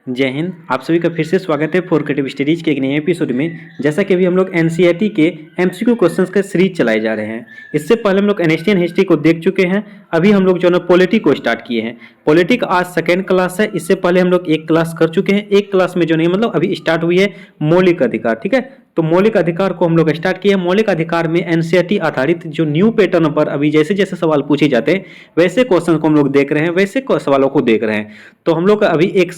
जय हिंद। आप सभी का फिर से स्वागत है फॉर क्रिएटिव स्टडीज के एक नए एपिसोड में। जैसा कि अभी हम लोग एनसीईआरटी के एमसीक्यू क्वेश्चंस का सीरीज चलाए जा रहे हैं। इससे पहले हम लोग एशियन हिस्ट्री को देख चुके हैं। अभी हम लोग जो है पॉलिटी को स्टार्ट किए हैं। पॉलिटी का आज सेकेंड क्लास है। इससे पहले हम लोग एक क्लास कर चुके हैं। एक क्लास में जो नहीं मतलब अभी स्टार्ट हुई है मौलिक अधिकार। ठीक है, तो मौलिक अधिकार को हम लोग स्टार्ट किए हैं। मौलिक अधिकार में एनसीईआरटी आधारित जो न्यू पैटर्न पर अभी जैसे जैसे सवाल पूछे जाते हैं वैसे क्वेश्चन को हम लोग देख रहे हैं, वैसे सवालों को देख रहे हैं। तो हम लोग अभी एक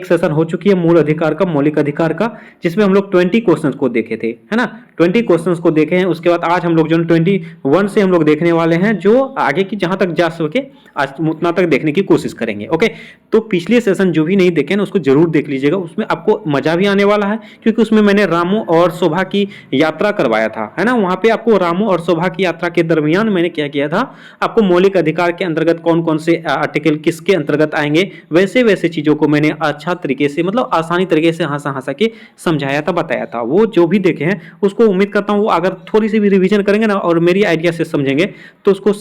सेशन हो चुकी है मूल अधिकार का, मौलिक अधिकार का, जिसमें हम लोग 20 क्वेश्चन को देखे थे, है ना। 20 क्वेश्चन को देखे हैं। उसके बाद आज हम लोग जो 21 से हम लोग देखने वाले हैं, जो आगे की जहां तक जा सके आज उतना तक देखने की कोशिश करेंगे। ओके, तो पिछले सेशन जो भी नहीं देखे ना उसको जरूर देख लीजिएगा। उसमें आपको मजा भी आने वाला है, क्योंकि उसमें मैंने रामू और शोभा की यात्रा करवाया था, है ना। वहां पे आपको रामू और शोभा की यात्रा के दरमियान मैंने क्या किया था, आपको मौलिक अधिकार के अंतर्गत कौन कौन से आर्टिकल किसके अंतर्गत आएंगे वैसे वैसे चीजों को मैंने अच्छा तरीके से मतलब आसानी तरीके से हंसा हंसा के समझाया था, बताया था। वो जो भी देखे हैं उसको उम्मीद करता हूँ वो अगर थोड़ी सी भी रिवीजन करेंगे ना और मेरी आइडिया से समझेंगे तो उसको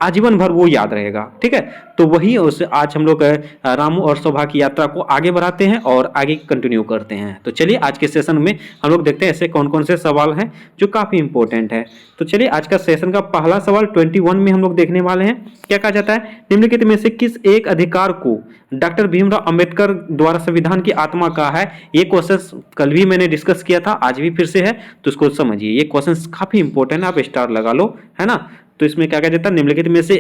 आजीवन भर वो याद रहेगा। ठीक है, तो वही आज हम लोग रामू और शोभा की यात्रा को आगे बढ़ाते हैं और आगे कंटिन्यू करते हैं। तो चलिए आज के सेशन में हम लोग देखते हैं ऐसे कौन कौन से सवाल हैं जो काफी इंपॉर्टेंट है। तो चलिए आज का सेशन का पहला सवाल 21 में हम लोग देखने वाले हैं। क्या कहा जाता है, निम्नलिखित में से किस एक अधिकार को डॉक्टर भीमराव अंबेडकर द्वारा संविधान की आत्मा कहा है। ये क्वेश्चन कल भी मैंने डिस्कस किया था, आज भी फिर से है, तो इसको समझिए। ये क्वेश्चन काफी इंपॉर्टेंट है, आप स्टार लगा लो, है ना। तो इसमें क्या कहा जाता है, निम्नलिखित में से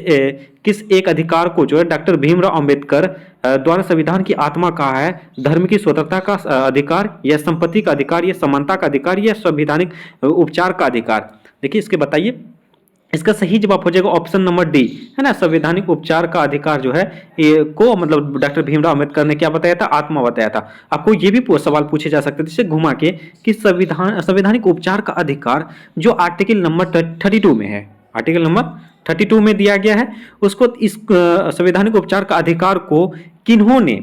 किस एक अधिकार को जो है डॉक्टर भीमराव अंबेडकर द्वारा संविधान की आत्मा कहा है। धर्म की स्वतंत्रता का अधिकार, या संपत्ति का अधिकार, या समानता का अधिकार, या संवैधानिक उपचार का अधिकार। देखिए इसके बताइए, इसका सही जवाब हो जाएगा ऑप्शन नंबर डी, है ना। संवैधानिक उपचार का अधिकार जो है ये को मतलब डॉक्टर भीमराव अंबेडकर ने क्या बताया था, आत्मा बताया था। आपको ये भी सवाल पूछे जा सकते थे इसे घुमा के कि संवैधानिक उपचार का अधिकार जो आर्टिकल नंबर 32 में है, आर्टिकल नंबर 32 में दिया गया है, उसको इस संवैधानिक उपचार का अधिकार को किन्होंने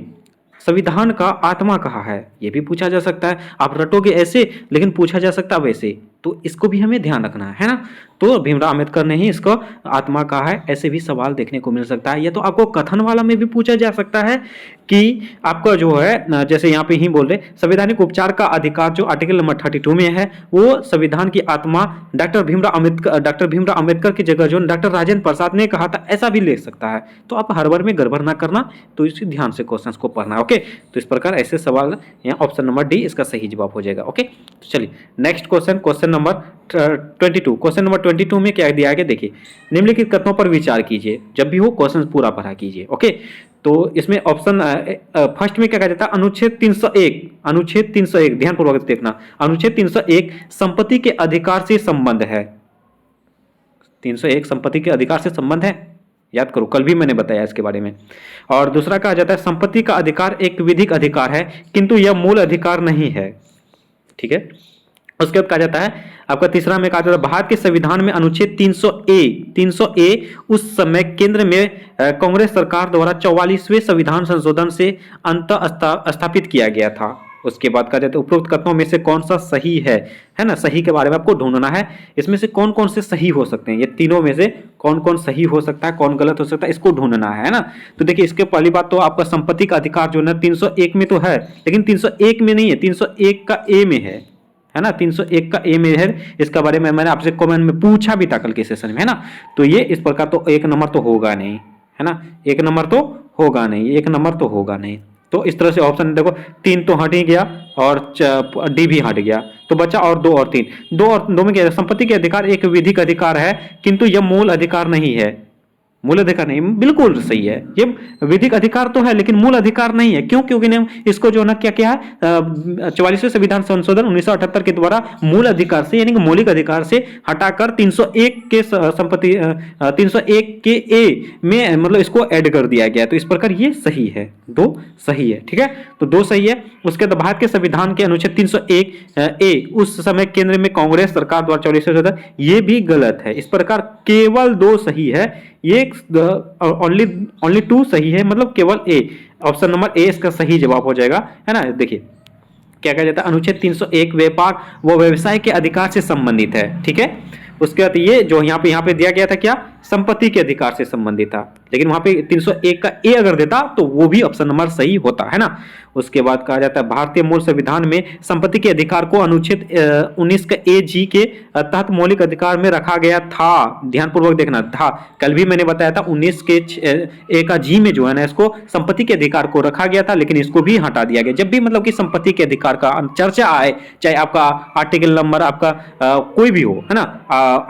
संविधान का आत्मा कहा है, ये भी पूछा जा सकता है। आप रटोगे ऐसे लेकिन पूछा जा सकता है वैसे, तो इसको भी हमें ध्यान रखना है ना। तो भीमराव अंबेडकर ने ही इसको आत्मा कहा है, ऐसे भी सवाल देखने को मिल सकता है। या तो आपको कथन वाला में भी पूछा जा सकता है कि आपका जो है जैसे यहाँ पे ही बोल रहे संवैधानिक उपचार का अधिकार जो आर्टिकल नंबर 32 में है वो संविधान की आत्मा डॉक्टर भीमराव अंबेडकर की जगह जो डॉक्टर राजेंद्र प्रसाद ने कहा था, ऐसा भी ले सकता है। तो आप हर बार में गड़बड़ ना करना, तो इसी ध्यान से क्वेश्चन को पढ़ना। ओके, तो इस प्रकार ऐसे सवाल यहाँ ऑप्शन नंबर डी इसका सही जवाब हो जाएगा। ओके, तो चलिए next question number 22। Question number 22 में क्या दिया गया, देखिए निम्नलिखित कथनों पर विचार कीजिए। जब भी हो क्वेश्चन पूरा पढ़ा कीजिए। ओके, तो इसमें ऑप्शन फर्स्ट में क्या कहा जाता है, अनुच्छेद 301 ध्यानपूर्वक देखना। अनुच्छेद 301 संपत्ति के अधिकार से संबंध है। 301 संपत्ति के अधिकार से संबंध है, याद करो कल भी मैंने बताया इसके बारे में। और दूसरा कहा जाता है संपत्ति का अधिकार एक विधिक अधिकार है किंतु यह मूल अधिकार नहीं है। ठीक है, उसके बाद कहा जाता है आपका तीसरा में कहा जाता है भारत के संविधान में अनुच्छेद 300 ए उस समय केंद्र में कांग्रेस सरकार द्वारा 44वें संविधान संशोधन से अंत स्थापित किया गया था। उसके बाद कहा जाता है उपरोक्त कथनों में से कौन सा सही है ना। सही के बारे में आपको ढूंढना है, इसमें से कौन कौन से सही हो सकते हैं, ये तीनों में से कौन कौन सही हो सकता है, कौन गलत हो सकता है, इसको ढूंढना है ना। तो देखिए इसके पहली बात तो आपका संपत्ति का अधिकार जो है 301 में तो है, लेकिन 301 में नहीं है, 301 का ए में है ना। 301 का ए में है। इसका बारे में मैंने आपसे कमेंट में पूछा भी था कल के सेशन में, है ना। तो ये इस प्रकार तो एक नंबर तो होगा नहीं, है ना। एक नंबर तो होगा नहीं। तो इस तरह से ऑप्शन देखो 3 तो हट ही गया और डी भी हट गया, तो बचा और 2 और 3। 2 में क्या है, संपत्ति के अधिकार एक विधिक अधिकार है किंतु यह मूल अधिकार नहीं है। मूल अधिकार नहीं, बिल्कुल सही है, ये विधिक अधिकार तो है लेकिन मूल अधिकार नहीं है। क्यों, क्योंकि ने इसको जो ना क्या है 44वें संविधान संशोधन 1978 के द्वारा मूल अधिकार से यानी कि मौलिक अधिकार से हटाकर 301 के संपत्ति 301 के ए में मतलब इसको ऐड कर दिया गया। तो इस प्रकार ये सही है, 2 सही है। ठीक है, तो 2 सही है। उसके बाद भारत के संविधान के अनुच्छेद 301 ए उस समय केंद्र में कांग्रेस सरकार द्वारा 44वें संशोधन, ये भी गलत है। इस प्रकार केवल 2 सही है, ये ओनली 2 सही है, मतलब केवल ए, ऑप्शन नंबर ए इसका सही जवाब हो जाएगा, है ना। देखिए क्या कहा जाता है, अनुच्छेद 301 व्यापार व व्यवसाय के अधिकार से संबंधित है। ठीक है, उसके बाद ये जो यहाँ पे दिया गया था क्या, संपत्ति के अधिकार से संबंधित था, लेकिन वहां पे 301 का ए अगर देता तो वो भी ऑप्शन नंबर सही होता है ना। उसके बाद कहा जाता है भारतीय मूल संविधान में संपत्ति के अधिकार को अनुच्छेद 19 का ए जी के तहत मौलिक अधिकार में रखा गया था। ध्यानपूर्वक देखना था, कल भी मैंने बताया था 19 के ए का जी में जो है ना इसको संपत्ति के अधिकार को रखा गया था, लेकिन इसको भी हटा दिया गया। जब भी मतलब कि संपत्ति के अधिकार का चर्चा आए, चाहे आपका आर्टिकल नंबर आपका कोई भी हो, है ना,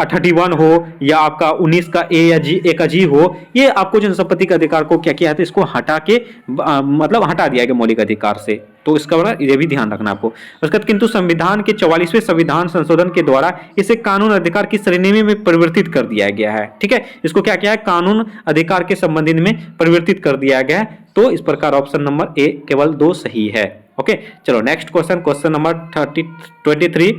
31 हो या आपका 19 का ए या जी ए का जी हो, ये आपको जो संपत्ति के अधिकार को क्या किया है तो इसको हटा के मतलब हटा दिया गया मौलिक अधिकार से। तो इसका बड़ा ये भी ध्यान रखना आपको। उसके बाद किंतु संविधान के 44वें संविधान संशोधन के द्वारा इसे कानून अधिकार की श्रेणी में परिवर्तित कर दिया गया है। ठीक है, इसको क्या किया है, कानून अधिकार के संबंधित में परिवर्तित कर दिया गया है। तो इस प्रकार ऑप्शन नंबर ए केवल 2 सही है। ओके, चलो नेक्स्ट क्वेश्चन, क्वेश्चन नंबर 23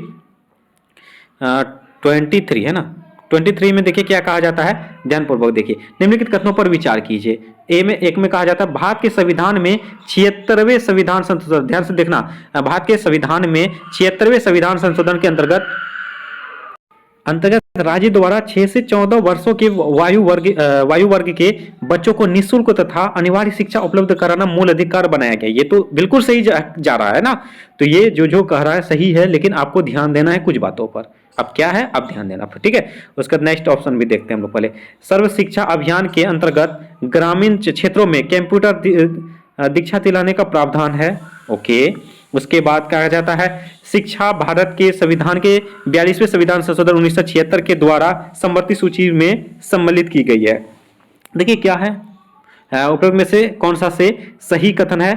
है ना। 23 में देखिए क्या कहा जाता है, ध्यानपूर्वक देखिए, निम्नलिखित कथनों पर विचार कीजिए। एक में कहा जाता है भारत के संविधान में 76वें संविधान संशोधन, ध्यान से देखना, भारत के संविधान में 76वें संविधान संशोधन के अंतर्गत राज्य द्वारा 6 से 14 वर्षों के वायु वर्ग के बच्चों को निःशुल्क तथा अनिवार्य शिक्षा उपलब्ध कराना मूल अधिकार बनाया गया। ये तो बिल्कुल सही जा रहा है ना। तो ये जो कह रहा है सही है, लेकिन आपको ध्यान देना है कुछ बातों पर। अब क्या है, अब ध्यान देना, ठीक है। उसका नेक्स्ट ऑप्शन भी देखते हैं हम लोग। पहले सर्व शिक्षा अभियान के अंतर्गत ग्रामीण क्षेत्रों में कंप्यूटर दीक्षा दिलाने का प्रावधान है। ओके, उसके बाद कहा जाता है शिक्षा भारत के संविधान के 42वें संविधान संशोधन 1976 के द्वारा समवर्ती सूची में सम्मिलित की गई है। देखिए क्या है, उपरोक्त में से कौन सा से सही कथन है,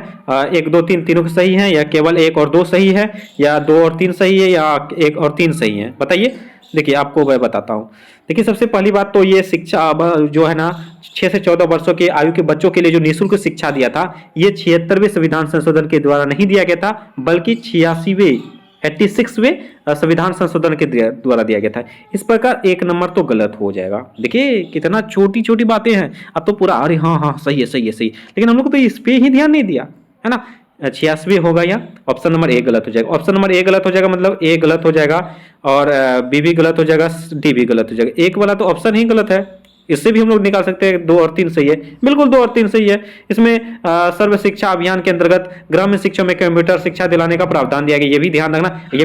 1 2 3 तीनों सही है, या केवल 1 और 2 सही है, या 2 और 3 सही है, या 1 और 3 सही है, बताइए। देखिए आपको मैं बताता हूँ। देखिए सबसे पहली बात तो ये शिक्षा जो है ना 6 से 14 वर्षों के आयु के बच्चों के लिए जो निःशुल्क शिक्षा दिया था, ये 76वें संविधान संशोधन के द्वारा नहीं दिया गया था, बल्कि 86वें संविधान संशोधन के द्वारा दिया गया था। इस प्रकार 1 नंबर तो गलत हो जाएगा। देखिए कितना छोटी छोटी बातें हैं, अब तो पूरा अरे हाँ सही है सही है सही, लेकिन हम लोग तो इस पे ही ध्यान नहीं दिया है ना। 86 होगा, या ऑप्शन नंबर ए गलत हो जाएगा। ऑप्शन नंबर ए गलत हो जाएगा, मतलब ए गलत हो जाएगा, और बी भी गलत हो जाएगा, डी भी गलत हो जाएगा। एक वाला तो ऑप्शन ही गलत है। इससे भी हम लोग निकाल सकते हैं 2 और 3 सही है, बिल्कुल 2 और 3 सही है। इसमें सर्व शिक्षा अभियान के अंतर्गत ग्रामीण शिक्षा में कंप्यूटर शिक्षा दिलाने का प्रावधान दिया गया। ये भी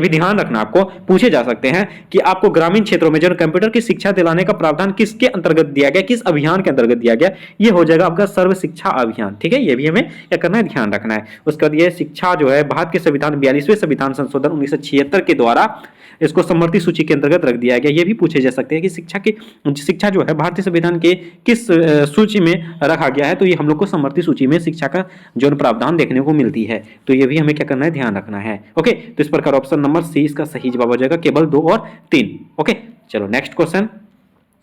ध्यान रखना आपको पूछे जा सकते हैं कि आपको ग्रामीण क्षेत्रों में जो कंप्यूटर की शिक्षा दिलाने का प्रावधान किसके अंतर्गत दिया गया, किस अभियान के अंतर्गत दिया गया, ये हो जाएगा आपका सर्व शिक्षा अभियान। ठीक है, ये भी हमें क्या करना है, ध्यान रखना है। उसके बाद ये शिक्षा जो है भारत के संविधान 42वें संविधान संशोधन 1976 के द्वारा इसको समवर्ती सूची के अंतर्गत रख दिया गया। ये भी पूछे जा सकते हैं कि शिक्षा जो है भारतीय संविधान के किस सूची में रखा गया है। तो ये हम लोग को समवर्ती सूची में शिक्षा का जो प्रावधान देखने को मिलती है। तो ये भी हमें क्या करना है, ध्यान रखना है। ओके, तो इस प्रकार ऑप्शन नंबर सी इसका सही जवाब हो जाएगा, केवल 2 और 3। ओके, चलो नेक्स्ट क्वेश्चन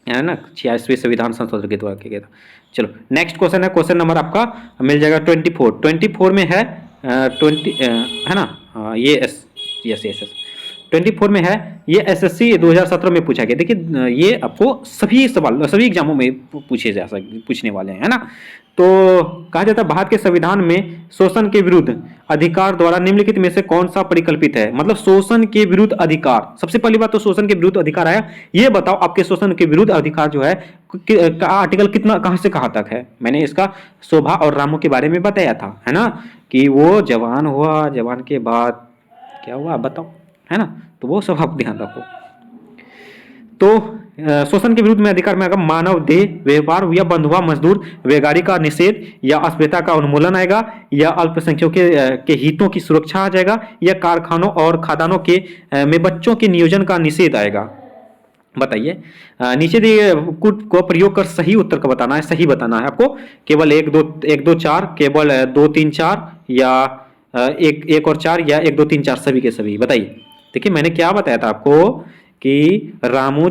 है ना, 86वें संविधान संशोधन के द्वारा किया गया था। चलो नेक्स्ट क्वेश्चन है, क्वेश्चन नंबर आपका मिल जाएगा 24 में है 20 है ना, ये यस 24 में है, ये एसएससी 2017 में पूछा गया। देखिए ये आपको सभी एग्जामों में पूछने वाले हैं, है ना। तो कहा जाता है भारत के संविधान में शोषण के विरुद्ध अधिकार द्वारा निम्नलिखित में से कौन सा परिकल्पित है। मतलब शोषण के विरुद्ध अधिकार, सबसे पहली बात तो शोषण के विरुद्ध अधिकार आया। ये बताओ आपके शोषण के विरुद्ध अधिकार जो है का आर्टिकल कितना, कहां से कहां तक है। मैंने इसका शोभा और रामू के बारे में बताया था, है ना, कि वो जवान हुआ, जवान के बाद क्या हुआ बताओ, है ना। तो वो सब आप ध्यान रखो। तो शोषण के विरुद्ध में अधिकार में आएगा मानव देह व्यापार या बंधुआ मजदूर बेगारी का निषेध, या अस्पृश्यता का उन्मूलन आएगा, या अल्पसंख्यकों के हितों की सुरक्षा आ जाएगा, या कारखानों और खदानों के में बच्चों के नियोजन का निषेध आएगा। बताइए, नीचे दिए को प्रयोग कर सही उत्तर का बताना है, सही बताना है आपको। केवल 1 2 4, केवल 2 3 4, या 1 और 4, या 1 2 3 4 सभी के सभी। बताइए। देखिए मैंने क्या बताया था आपको कि रामू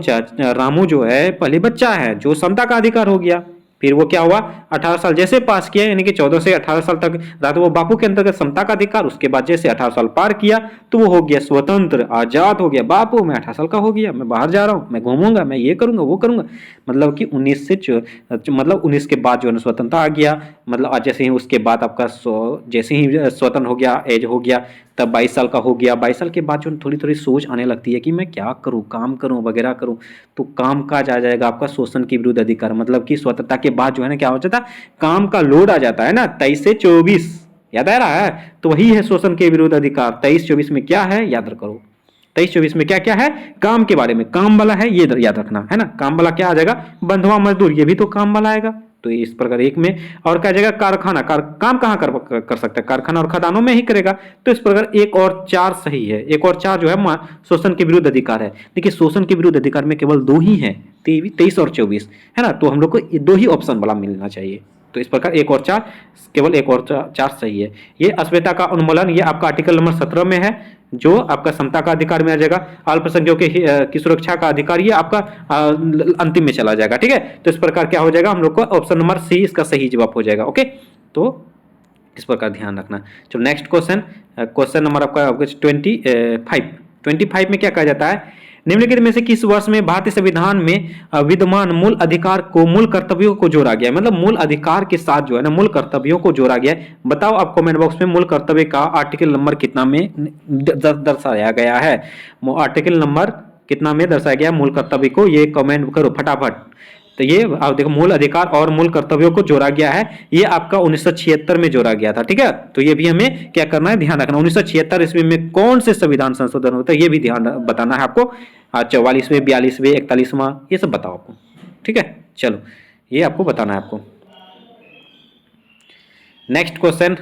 जो है पहले बच्चा है, जो समता का अधिकार हो गया। फिर वो क्या हुआ, 18 साल जैसे पास किया, यानी कि 14 से 18 साल तक रहा, तो वो बापू के अंतर्गत समता का अधिकार। उसके बाद जैसे 18 साल पार किया तो वो हो गया स्वतंत्र, आजाद हो गया। बापू मैं 18 साल का हो गया, मैं बाहर जा रहा हूँ, मैं घूमूंगा, मैं ये करूंगा वो करूंगा। मतलब कि 19 के बाद जो है स्वतंत्रता आ गया, मतलब जैसे ही उसके बाद आपका जैसे ही स्वतंत्र हो गया, एज हो गया, तब 22 साल का हो गया, 22 साल के बाद जो थोड़ी थोड़ी सोच आने लगती है कि मैं क्या करूं, काम करूं वगैरह करूं, तो काम काज आ जाएगा आपका शोषण के विरुद्ध अधिकार, मतलब कि स्वतंत्रता के बाद जो है ना क्या हो जाता है, काम का लोड आ जाता है ना, 23 से 24 याद आ रहा है, तो वही है शोषण के विरुद्ध अधिकार। 23-24 में क्या है याद करो, 23-24 में क्या क्या है, काम के बारे में, काम वाला है ये याद रखना है ना, काम वाला क्या आ जाएगा, बंधुआ मजदूर, ये भी तो काम वाला आएगा, तो इस प्रकार एक में। और क्या जाएगा, कारखाना, काम कहाँ कर सकता है, कारखाना और खदानों में ही करेगा, तो इस प्रकार एक और चार सही है, एक और चार जो है शोषण के विरुद्ध अधिकार है। देखिए शोषण के विरुद्ध अधिकार में केवल दो ही है, 23 और 24 है ना, तो हम लोग को दो ही ऑप्शन वाला मिलना चाहिए, तो इस प्रकार एक और चार, केवल एक और चार सही है। ये अस्मिता का उन्मूलन, ये आपका आर्टिकल नंबर 17 में है, जो आपका समता का अधिकार में आ जाएगा। अल्पसंख्यकों की सुरक्षा का अधिकार, ये आपका अंतिम में चला जाएगा, ठीक है। तो इस प्रकार क्या हो जाएगा, हम लोग को ऑप्शन नंबर सी इसका सही जवाब हो जाएगा। ओके, तो इस प्रकार ध्यान रखना। चलो नेक्स्ट क्वेश्चन, क्वेश्चन नंबर आपका 25 में क्या कहा जाता है, निम्नलिखित में से किस वर्ष में भारतीय संविधान में विद्यमान मूल अधिकार को मूल कर्तव्यों को जोड़ा गया, मतलब मूल अधिकार के साथ जो है ना मूल कर्तव्यों को जोड़ा गया है। बताओ आप कमेंट बॉक्स में मूल कर्तव्य का आर्टिकल नंबर कितना में दर्शाया गया है, आर्टिकल नंबर कितना में दर्शाया गया मूल कर्तव्य को, ये कमेंट करो फटाफट। तो ये आप देखो मूल अधिकार और मूल कर्तव्यों को जोड़ा गया है, ये आपका 1976 में जोड़ा गया था, ठीक है। तो ये भी हमें क्या करना है, ध्यान रखना। 1976 ईस्वी में कौन से संविधान संशोधन होता है, ये भी ध्यान बताना है आपको। 44वें, 42वें, 41वां, ये सब बताओ आपको, ठीक है। चलो ये आपको बताना है आपको। नेक्स्ट क्वेश्चन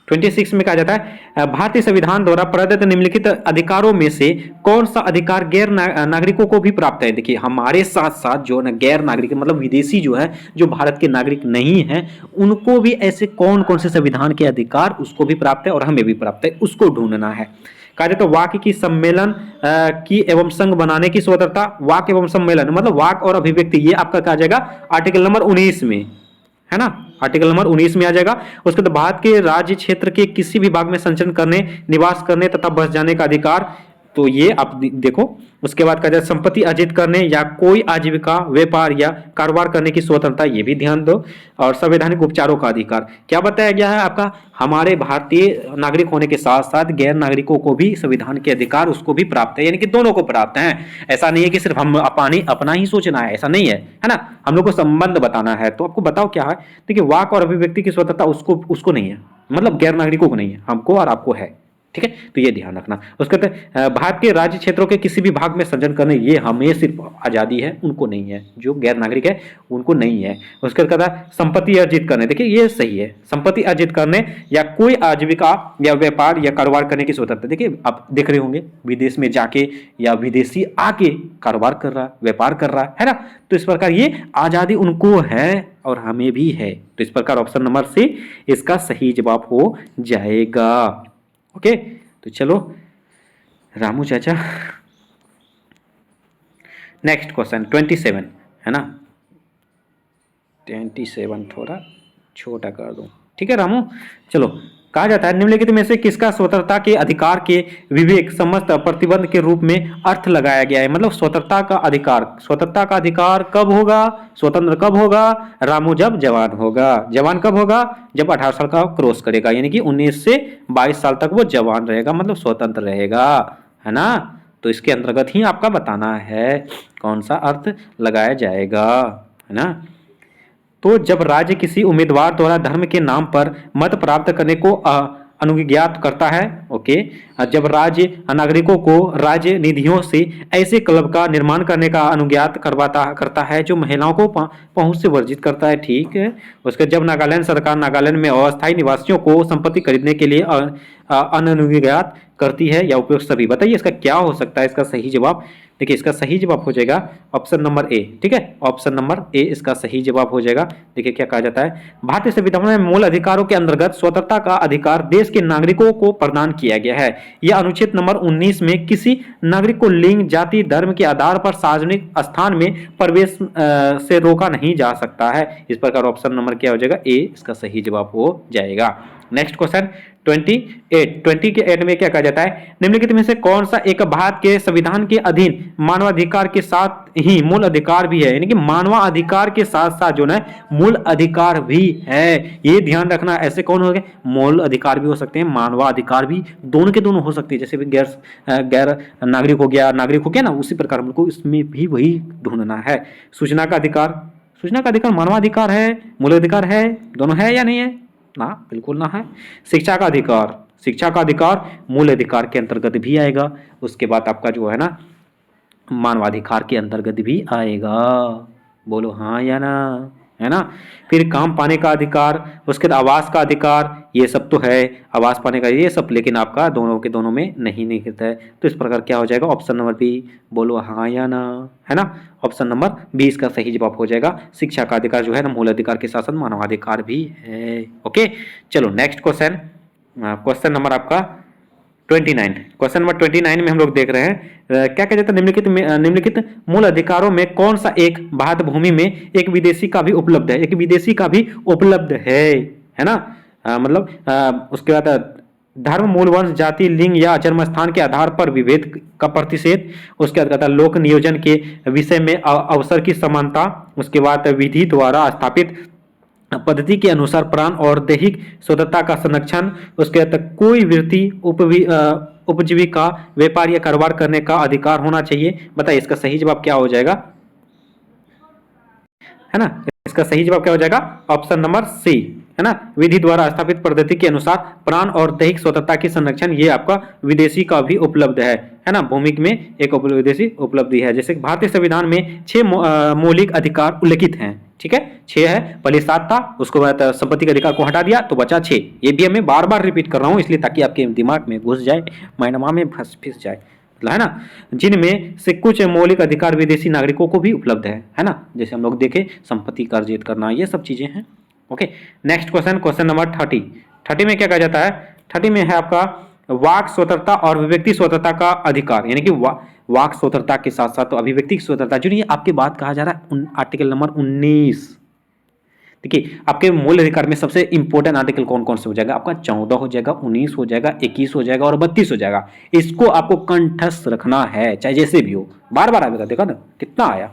26 में कहा जाता है, भारतीय संविधान द्वारा प्रदत्त निम्नलिखित अधिकारों में से कौन सा अधिकार गैर नागरिकों को भी प्राप्त है। देखिए हमारे साथ साथ जो ना गैर नागरिक मतलब विदेशी जो है, जो भारत के नागरिक नहीं है, उनको भी ऐसे कौन कौन से संविधान के अधिकार उसको भी प्राप्त है और हमें भी प्राप्त है, उसको ढूंढना है। कहा जाए तो वाक्य की सम्मेलन की एवं संघ बनाने की स्वतंत्रता, वाक्य एवं सम्मेलन मतलब वाक और अभिव्यक्ति, ये आपका कहा जाएगा आर्टिकल नंबर 19 में, है ना, आर्टिकल नंबर 19 में आ जाएगा। उसके बाद भारत के राज्य क्षेत्र के किसी भी भाग में संचरण करने, निवास करने तथा बस जाने का अधिकार, तो ये आप देखो। उसके बाद कहा जाए संपत्ति अर्जित करने या कोई आजीविका, व्यापार या कारोबार करने की स्वतंत्रता, ये भी ध्यान दो। और संवैधानिक उपचारों का अधिकार क्या बताया गया है आपका, हमारे भारतीय नागरिक होने के साथ साथ गैर नागरिकों को भी संविधान के अधिकार उसको भी प्राप्त है, यानी कि दोनों को प्राप्त है। ऐसा नहीं है कि सिर्फ हम अपना ही सोचना है, ऐसा नहीं है ना, हम लोग को संबंध बताना है। तो आपको बताओ क्या है, देखिए वाक और अभिव्यक्ति की स्वतंत्रता उसको नहीं है, मतलब गैर नागरिकों को नहीं है, हमको और आपको है, ठीक है। तो ये ध्यान रखना। उसके बाद भारत के राज्य क्षेत्रों के किसी भी भाग में संचरण करने, ये हमें सिर्फ आजादी है, उनको नहीं है, जो गैर नागरिक है उनको नहीं है। उसके बाद संपत्ति अर्जित करने, देखिए ये सही है, संपत्ति अर्जित करने या कोई आजीविका या व्यापार या कारोबार करने की स्वतंत्रता। देखिए आप देख रहे होंगे विदेश में जाके या विदेशी आके कारोबार कर रहा है, व्यापार कर रहा है ना, तो इस प्रकार ये आजादी उनको है और हमें भी है। तो इस प्रकार ऑप्शन नंबर सी इसका सही जवाब हो जाएगा। ओके, तो चलो रामू चाचा, नेक्स्ट क्वेश्चन 27 है ना, 27 थोड़ा छोटा कर दूं, ठीक है रामू। चलो कहा जाता है निम्नलिखित में से किसका स्वतंत्रता के अधिकार के विवेक समस्त प्रतिबंध के रूप में अर्थ लगाया गया है, मतलब स्वतंत्रता का अधिकार कब होगा, स्वतंत्र कब होगा रामू, जब जवान होगा। जवान कब होगा, जब 18 साल का क्रॉस करेगा, यानी कि 19 से 22 साल तक वो जवान रहेगा, मतलब स्वतंत्र रहेगा, है ना। तो इसके अंतर्गत ही आपका बताना है कौन सा अर्थ लगाया जाएगा, है ना। तो जब राज्य किसी उम्मीदवार द्वारा धर्म के नाम पर मत प्राप्त करने को अनुज्ञात करता है, ओके, जब राज्य नागरिकों को राज्य निधियों से ऐसे क्लब का निर्माण करने का अनुज्ञात करता है जो महिलाओं को पहुंच से वर्जित करता है, ठीक है। उसके जब नागालैंड सरकार नागालैंड में अस्थायी निवासियों को संपत्ति खरीदने के लिए अनुज्ञात करती है या उपयोग सभी, बताइए इसका क्या हो सकता है, इसका सही जवाब। देखिए इसका सही जवाब हो जाएगा ऑप्शन नंबर ए, ठीक है, ऑप्शन नंबर ए इसका सही जवाब हो जाएगा। देखिए क्या कहा जाता है, भारतीय संविधान में मूल अधिकारों के अंतर्गत स्वतंत्रता का अधिकार देश के नागरिकों को प्रदान किया गया है। यह अनुच्छेद नंबर 19 में किसी नागरिक को लिंग, जाति, धर्म के आधार पर सार्वजनिक स्थान में प्रवेश से रोका नहीं जा सकता है। इस प्रकार ऑप्शन नंबर क्या हो जाएगा, ए इसका सही जवाब हो जाएगा। नेक्स्ट क्वेश्चन 20 के 8 में क्या कहा जाता है, निम्नलिखित में से कौन सा एक भारत के संविधान के अधीन मानवाधिकार के साथ ही मूल अधिकार भी है, यानी कि मानवाधिकार के साथ साथ जो है मूल अधिकार भी है, ये ध्यान रखना। ऐसे कौन हो गए, मूल अधिकार भी हो सकते हैं, मानवाधिकार भी, दोनों के दोनों हो सकते हैं। जैसे भी गैर नागरिक हो गया, नागरिक हो गया ना, उसी प्रकार हमको इसमें भी वही ढूंढना है। सूचना का अधिकार मानवाधिकार है, मूल अधिकार है, दोनों है या नहीं है ना, बिल्कुल ना है। शिक्षा का अधिकार मूल अधिकार के अंतर्गत भी आएगा, उसके बाद आपका जो है ना मानवाधिकार के अंतर्गत भी आएगा, बोलो हाँ या ना, है ना। फिर काम पाने का अधिकार, उसके बाद आवास का अधिकार, ये सब तो है, आवास पाने का ये सब, लेकिन आपका दोनों के दोनों में नहीं निकलता है, तो इस प्रकार क्या हो जाएगा, ऑप्शन नंबर बी, बोलो हाँ या ना, है ना। ऑप्शन नंबर 20 का सही जवाब हो जाएगा। शिक्षा का अधिकार जो है ना मूल अधिकार के साथ साथ मानवाधिकार भी है। ओके, चलो नेक्स्ट क्वेश्चन नंबर आपका 29। क्वेश्चन नंबर 29 में हम लोग देख रहे हैं क्या कहा जाता है, निम्नलिखित मूल अधिकारों में कौन सा एक भारत भूमि में एक विदेशी का भी उपलब्ध है, एक विदेशी का भी उपलब्ध है ना। उसके बाद धर्म, मूल वंश, जाति, लिंग या जन्म स्थान के आधार पर विभेद का प्रतिषेध, उसके बाद लोक नियोजन के विषय में अवसर की समानता, उसके बाद विधि द्वारा स्थापित पद्धति के अनुसार प्राण और दैहिक स्वतंत्रता का संरक्षण, उसके बाद कोई वृत्ति, उपजीविका, व्यापार या कारोबार करने का अधिकार होना चाहिए। बताइए इसका सही जवाब क्या हो जाएगा, है ना। इसका सही जवाब क्या हो जाएगा, ऑप्शन नंबर सी, है ना। विधि द्वारा स्थापित पद्धति के अनुसार प्राण और दैहिक स्वतंत्रता की संरक्षण, ये आपका विदेशी का भी उपलब्ध है ना। भूमि में एक विदेशी उपलब्धि है। जैसे भारतीय संविधान में 6 मौलिक अधिकार उल्लिखित हैं, ठीक है, 6 है, पहले 7 था, उसको बाद संपत्ति के अधिकार को हटा दिया तो बचा 6। ये भी मैं बार बार रिपीट कर रहा हूँ इसलिए ताकि आपके दिमाग में घुस जाए, माइंड में फिस जाए, है ना। जिनमें से कुछ मौलिक अधिकार विदेशी नागरिकों को भी उपलब्ध है ना। जैसे हम लोग देखें संपत्ति का अर्जित करना, ये सब चीजें हैं। ओके, नेक्स्ट क्वेश्चन नंबर 30 में क्या कहा जाता है, 30 में है आपका वाक स्वतंत्रता और अभिव्यक्ति स्वतंत्रता का अधिकार, यानी कि वाक स्वतंत्रता के साथ साथ तो अभिव्यक्ति की स्वतंत्रता, जो ये आपके बात कहा जा रहा है आर्टिकल नंबर 19। देखिए आपके मूल अधिकार में सबसे इंपॉर्टेंट आर्टिकल कौन कौन से हो जाएगा, आपका 14 हो जाएगा, 19 हो जाएगा, 21 हो जाएगा और 32 हो जाएगा। इसको आपको कंठस्थ रखना है, चाहे जैसे भी हो, बार बार आएगा, देखा ना कितना आया,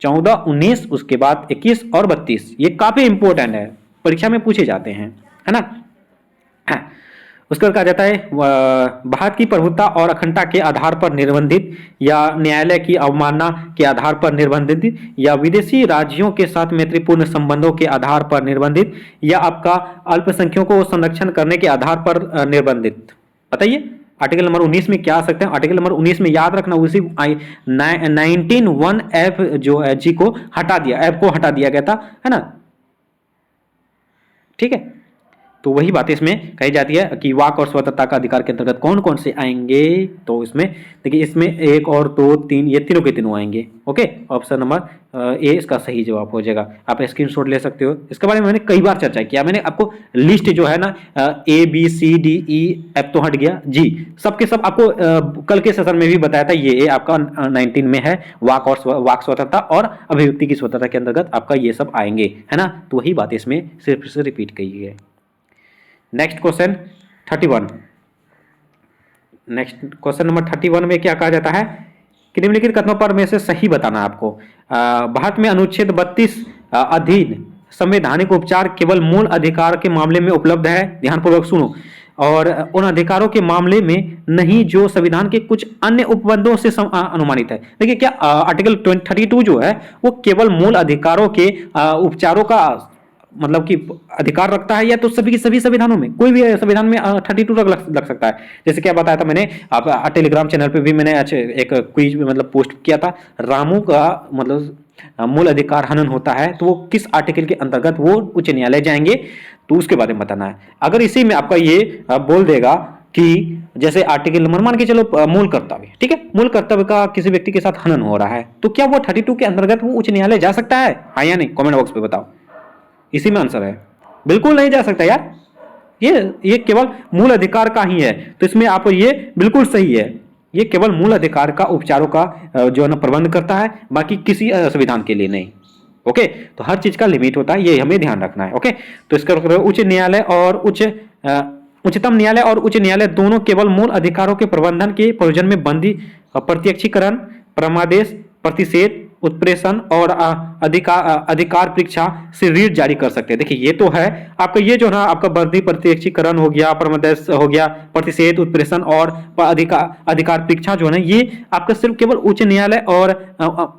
14, 19, उसके बाद 21 और 32, ये काफी इंपॉर्टेंट है, परीक्षा में पूछे जाते हैं, है ना। उसके बाद कहा जाता है भारत की प्रभुत्ता और अखंडता के आधार पर निर्बंधित या न्यायालय की अवमानना के आधार पर निर्बंधित या विदेशी राज्यों के साथ मैत्रीपूर्ण संबंधों के आधार पर निर्बंधित या आपका अल्पसंख्यकों को संरक्षण करने के आधार पर निर्बंधित। बताइए आर्टिकल नंबर 19 में क्या आ सकते हैं। आर्टिकल नंबर 19 में याद रखना उसी 19(1)(f) जो है जी को हटा दिया, एफ को हटा दिया गया था, है ना, ठीक है। तो वही बात इसमें कही जाती है कि वाक और स्वतंत्रता का अधिकार के अंतर्गत कौन कौन से आएंगे। तो इसमें देखिए, इसमें 1 और 2 3 ये तीनों के तीनों आएंगे। ओके, ऑप्शन नंबर ए इसका सही जवाब हो जाएगा। आप स्क्रीनशॉट ले सकते हो, इसके बारे में मैंने कई बार चर्चा किया। मैंने आपको लिस्ट जो है ना ABCDE, F तो हट गया, जी सबके सब आपको कल के सेशन में भी बताया था। ये आपका 19 में है, वाक स्वतंत्रता और अभिव्यक्ति की स्वतंत्रता के अंतर्गत आपका ये सब आएंगे, है ना। तो वही बात इसमें सिर्फ से रिपीट की है। Next question 31। Next question number 31 में क्या कहा जाता है कि निम्नलिखित कथनों पर में से सही बताना है आपको। भारत में अनुच्छेद 32 अधीन संवैधानिक उपचार केवल मूल अधिकार के मामले में उपलब्ध है, ध्यानपूर्वक सुनो, और उन अधिकारों के मामले में नहीं जो संविधान के कुछ अन्य उपबंधों से अनुमानित है। देखिए क्या आर्टिकल 32 जो है वो केवल मूल अधिकारों के उपचारों का मतलब कि अधिकार रखता है, या तो सभी के सभी संविधानों में, कोई भी संविधान में 32 लग सकता है। जैसे क्या बताया था मैंने, आप टेलीग्राम चैनल पे भी मैंने एक क्विज मतलब पोस्ट किया था, रामू का मतलब मूल अधिकार हनन होता है तो वो किस आर्टिकल के अंतर्गत वो उच्च न्यायालय जाएंगे, तो उसके बारे में बताना है। अगर इसी में आपका ये बोल देगा कि जैसे आर्टिकल नंबर मान के चलो मूल कर्तव्य, ठीक है, मूल कर्तव्य का किसी व्यक्ति के साथ हनन हो रहा है, तो क्या वो 32 के अंतर्गत वो उच्च न्यायालय जा सकता है, हाँ या नहीं, कमेंट बॉक्स पे बताओ। इसी में आंसर है, बिल्कुल नहीं जा सकता यार, ये केवल मूल अधिकार का ही है। तो इसमें आप ये बिल्कुल सही है, ये केवल मूल अधिकार का उपचारों का जो है ना प्रबंध करता है, बाकी किसी संविधान के लिए नहीं। ओके, तो हर चीज का लिमिट होता है, ये हमें ध्यान रखना है। ओके, तो इसका उच्च न्यायालय और उच्चतम न्यायालय और उच्च न्यायालय दोनों केवल मूल अधिकारों के प्रबंधन के प्रयोजन में बंदी, प्रत्यक्षीकरण, परमादेश, प्रतिषेध, उत्प्रेषण और अधिकार परीक्षा से रीट जारी कर सकते हैं। देखिए ये तो है आपका, ये जो ना आपका बंदी, प्रत्यक्षीकरण हो गया, परमादेश हो गया, प्रतिषेध, उत्प्रेषण और अधिकार परीक्षा जो है ना, ये आपका सिर्फ केवल उच्च न्यायालय और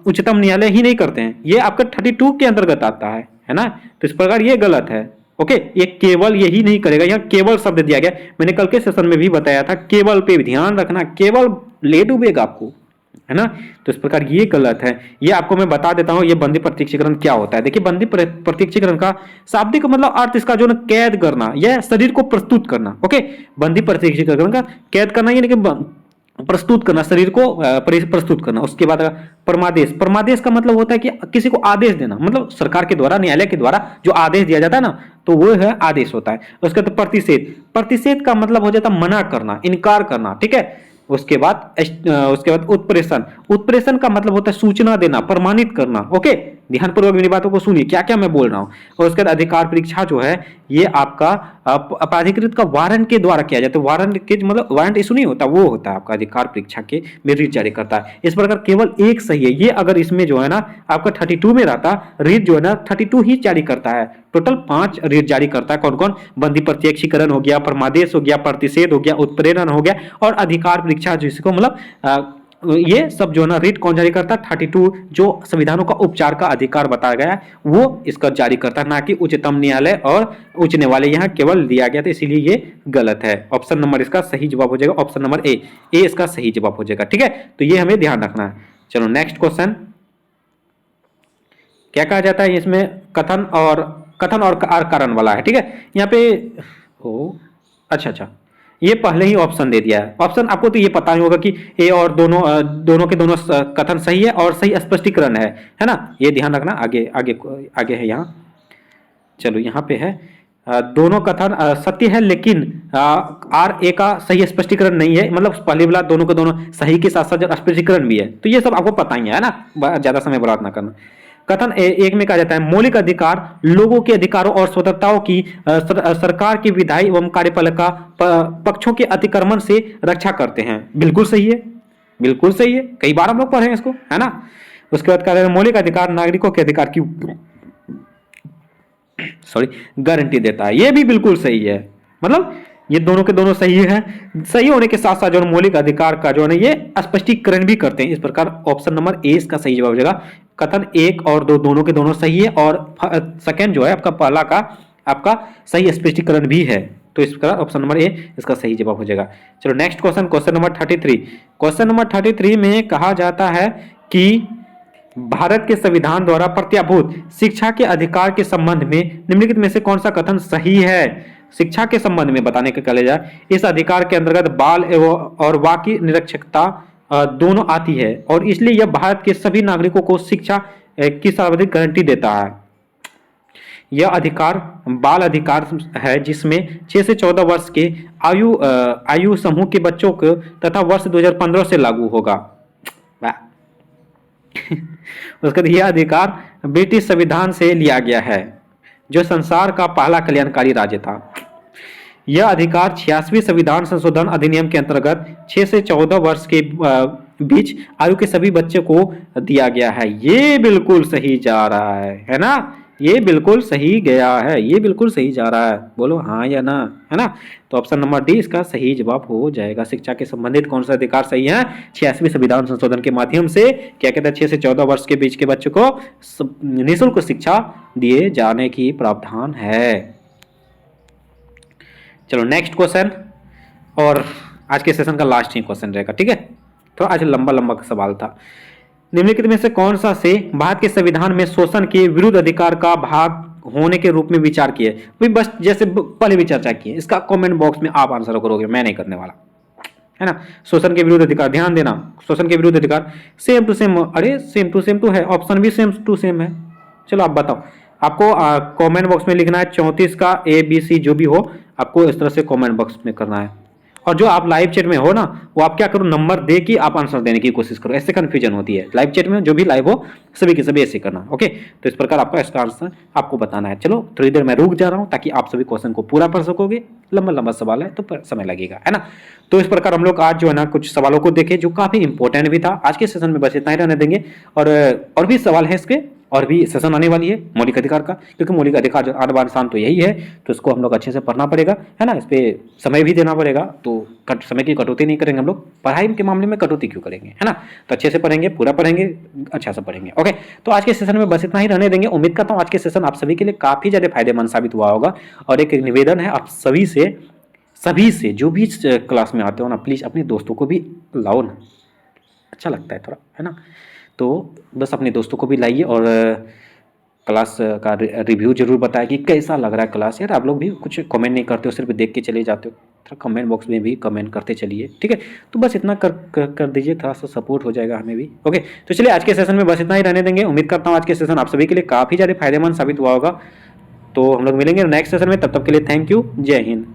उच्चतम न्यायालय ही नहीं करते हैं, ये आपका 32 के अंतर्गत आता है ना। तो इस प्रकार ये गलत है। ओके, ये केवल यही नहीं करेगा, यहाँ केवल शब्द दिया गया, मैंने कल के सेशन में भी बताया था, केवल पे ध्यान रखना, केवल ले डूबेगा आपको, है ना। तो इस प्रकार ये गलत है। ये आपको मैं बता देता हूं ये बंदी प्रत्यक्षीकरण क्या होता है। देखिए बंदी प्रत्यक्षीकरण का शाब्दिक मतलब अर्थ इसका जो ना कैद करना, यह शरीर को प्रस्तुत करना। ओके, बंदी प्रत्यक्षीकरण का कैद करना यानी कि प्रस्तुत करना, शरीर को प्रस्तुत करना। उसके बाद परमादेश, परमादेश का मतलब होता है कि किसी को आदेश देना, मतलब सरकार के द्वारा, न्यायालय के द्वारा जो आदेश दिया जाता है ना, तो वो है आदेश होता है। उसके बाद प्रतिषेध, प्रतिषेध का मतलब हो जाता है मना करना, इनकार करना, ठीक है। उसके बाद उत्प्रेषण, उत्प्रेषण का मतलब होता है सूचना देना, प्रमाणित करना। ओके, ध्यानपूर्वक मेरी बातों को सुनिए, क्या क्या मैं बोल रहा हूं। और उसके बाद अधिकार परीक्षा जो है ये आपका प्राधिकृत का वारंट के द्वारा किया जाता है। वारंट के मतलब वारंट इशू नहीं होता, वो होता है आपका अधिकार परीक्षा के में रीट जारी करता है। इस प्रकार केवल एक सही है ये, अगर इसमें जो है ना आपका 32 में रहता, रीट जो है ना 32 ही जारी करता है। टोटल 5 रीट जारी करता है। कौन कौन? बंदी प्रत्यक्षीकरण हो गया, परमादेश हो गया, प्रतिषेध हो गया, उत्प्रेरण हो गया और अधिकार परीक्षा, जिसको मतलब ये सब जो है ना रीट कौन जारी करता है? 32 जो संविधानों का उपचार का अधिकार बताया गया है वो इसका जारी करता है, ना कि उच्चतम न्यायालय और उच्च न्यायालय। यहाँ केवल दिया गया था, इसीलिए ये गलत है। ऑप्शन नंबर इसका सही जवाब हो जाएगा, ऑप्शन नंबर ए इसका सही जवाब हो जाएगा। ठीक है, तो ये हमें ध्यान रखना है। चलो नेक्स्ट क्वेश्चन, क्या कहा जाता है इसमें? कथन और कारण वाला है। ठीक है, यहाँ पे अच्छा ये पहले ही ऑप्शन दे दिया है। ऑप्शन आपको तो ये पता ही होगा कि ए और दोनों के दोनों कथन सही है और सही स्पष्टीकरण है ना। ये ध्यान रखना। आगे है यहाँ। चलो यहाँ पे है दोनों कथन सत्य है, लेकिन आर ए का सही स्पष्टीकरण नहीं है। मतलब पहले वाला दोनों के दोनों सही के साथ साथ स्पष्टीकरण भी है। तो ये सब आपको पता ही है ना, ज्यादा समय बर्बाद ना करना। कथन एक में कहा जाता है मौलिक अधिकार लोगों के अधिकारों और स्वतंत्रताओं की सरकार की विधायी एवं कार्यपालिका पक्षों के अतिक्रमण से रक्षा करते हैं। बिल्कुल सही है, बिल्कुल सही है, कई बार हम लोग पढ़े इसको, है ना। उसके बाद कहा जाता है मौलिक अधिकार नागरिकों के अधिकार की गारंटी देता है। ये भी बिल्कुल सही है। मतलब ये दोनों के दोनों सही है। सही होने के साथ साथ जो मौलिक अधिकार का जो है ये स्पष्टीकरण भी करते हैं। इस प्रकार ऑप्शन नंबर ए इसका सही जवाब हो जाएगा। कथन 1 और 2 दोनों के दोनों सही है और सेकंड जो है आपका पहला का आपका सही स्पष्टीकरण भी है। तो इस प्रकार ऑप्शन नंबर ए इसका सही जवाब हो जाएगा। चलो next question, question number 33। Question number 33 में कहा जाता है कि भारत के संविधान द्वारा प्रत्याभूत शिक्षा के अधिकार के संबंध में निम्नलिखित में से कौन सा कथन सही है? शिक्षा के संबंध में बताने का कहा जाए, इस अधिकार के अंतर्गत बाल एवं और वाक्य निरक्षरता दोनों आती है और इसलिए यह भारत के सभी नागरिकों को शिक्षा की सर्वाधिक गारंटी देता है। यह अधिकार बाल अधिकार है जिसमें 6 से 14 वर्ष के आयु समूह के बच्चों को तथा वर्ष 2015 से लागू होगा। उसके बाद यह अधिकार ब्रिटिश संविधान से लिया गया है जो संसार का पहला कल्याणकारी राज्य था। यह अधिकार 86वें संविधान संशोधन अधिनियम के अंतर्गत 6 से 14 वर्ष के बीच आयु के सभी बच्चों को दिया गया है। ये बिल्कुल सही जा रहा है ना। ये बिल्कुल सही गया है, ये बिल्कुल सही जा रहा है। बोलो हाँ या ना, है ना। तो ऑप्शन नंबर डी इसका सही जवाब हो जाएगा। शिक्षा के संबंधित कौन सा अधिकार सही है? 86वें संविधान संशोधन के माध्यम से क्या कहते हैं 6 से 14 वर्ष के बीच के बच्चों को निःशुल्क शिक्षा दिए जाने की प्रावधान है। चलो नेक्स्ट क्वेश्चन, और आज के सेशन का लास्ट ही क्वेश्चन रहेगा। ठीक है, तो आज लंबा सवाल था। निम्नलिखित में से कौन सा से भारत के संविधान में शोषण के विरुद्ध अधिकार का भाग होने के रूप में विचार किए? भाई बस जैसे पहले भी चर्चा की है, इसका कमेंट बॉक्स में आप आंसर करोगे, मैं नहीं करने वाला, है ना। शोषण के विरुद्ध अधिकार, ध्यान देना, शोषण के विरुद्ध अधिकार सेम टू सेम, अरे सेम टू सेम तो है, ऑप्शन भी सेम टू सेम है। चलो आप बताओ, आपको कमेंट बॉक्स में लिखना है 34 का A B C जो भी हो, आपको इस तरह से कमेंट बॉक्स में करना है। और जो आप लाइव चैट में हो ना, वो आप क्या करो, नंबर दे के आप आंसर देने की कोशिश करो, ऐसे कंफ्यूजन होती है लाइव चैट में। जो भी लाइव हो सभी के सभी ऐसे करना, ओके। तो इस प्रकार आपका इसका आंसर आपको बताना है। चलो थोड़ी देर मैं रुक जा रहा हूँ ताकि आप सभी क्वेश्चन को पूरा पढ़ सकोगे। लंबा लंबा सवाल है तो समय लगेगा, है ना। तो इस प्रकार हम लोग आज जो है ना कुछ सवालों को देखे जो काफी इंपॉर्टेंट भी था। आज के सेशन में बस इतना ही रहने देंगे, और भी सवाल है इसके, और भी सेशन आने वाली है मौलिक अधिकार का, क्योंकि मौलिक अधिकार जो आठ बार स्थान तो यही है, तो इसको हम लोग अच्छे से पढ़ना पड़ेगा, है ना। इस पर समय भी देना पड़ेगा, तो समय की कटौती नहीं करेंगे हम लोग। पढ़ाई के मामले में कटौती क्यों करेंगे, है ना। तो अच्छे से पढ़ेंगे, पूरा पढ़ेंगे, अच्छा से पढ़ेंगे, ओके। तो आज के सेशन में बस इतना ही रहने देंगे। उम्मीद करता हूँ आज के सेशन आप सभी के लिए काफी ज्यादा फायदेमंद साबित हुआ होगा। और एक निवेदन है आप सभी से जो भी क्लास में आते हो ना, प्लीज अपने दोस्तों को भी लाओ ना, अच्छा लगता है थोड़ा, है ना। तो बस अपने दोस्तों को भी लाइए, और क्लास का रिव्यू जरूर बताएं कि कैसा लग रहा है क्लास। यार आप लोग भी कुछ कमेंट नहीं करते हो, सिर्फ देख के चले जाते हो। थोड़ा कमेंट बॉक्स में भी कमेंट करते चलिए, ठीक है। तो बस इतना कर दीजिए, थोड़ा सा सपोर्ट हो जाएगा हमें भी, ओके। तो चलिए आज के सेशन में बस इतना ही रहने देंगे। उम्मीद करता हूँ आज के सेशन आप सभी के लिए काफ़ी ज़्यादा फायदेमंद साबित हुआ होगा। तो हम लोग मिलेंगे नेक्स्ट सेशन में, तब तक के लिए थैंक यू, जय हिंद।